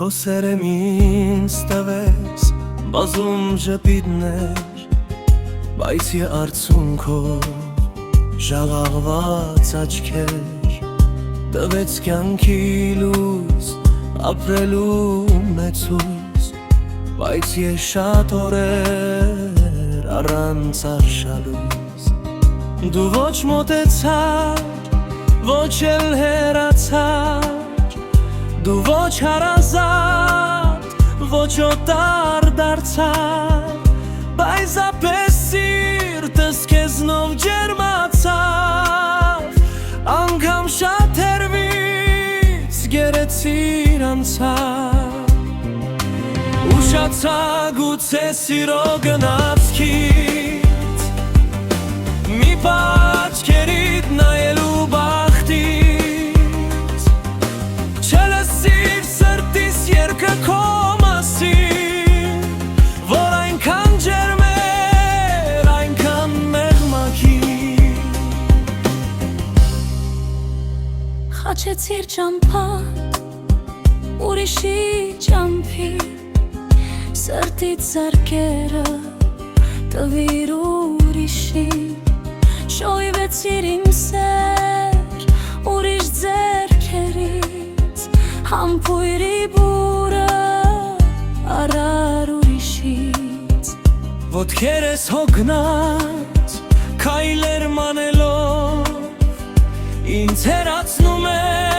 Քո սերը ինձ տվեց բազում ժպիտներ, բայց արցունքով ժաղաղված աչքեր, տվեց կյանքի լույս, ապրելու մեծ հույս, բայց ես շատ օրեր առանց արշալույս։ Դու ոչ մոտեցար, ոչ էլ հեռացար, դու ոչ հարազատ, ոչ օտար դարձար, պայծապես սիրտս քեզնով ջերմացավ, անգամ շատ հեռվից գերեցիր անցավ, ուշացա գուցե սիրո գնացքից, մի պահ աչքերիդ նայելու բախտից, չլսիր սրտիս երգը քո մասին, որ այնքան ջերմ էր, այնքան մեղմակիր։ Խաչեցիր ճամփան ուրիշի ճամփի, սրտից զարկերը տվիր ուրիշի, շոյվեցիր իմ սեր ուրիշ ձեռքերից, համբույրի բուրը առար ուրիշից։ Ոտքերս հոգնած քայլեր մանելով ինձ հեռացնում է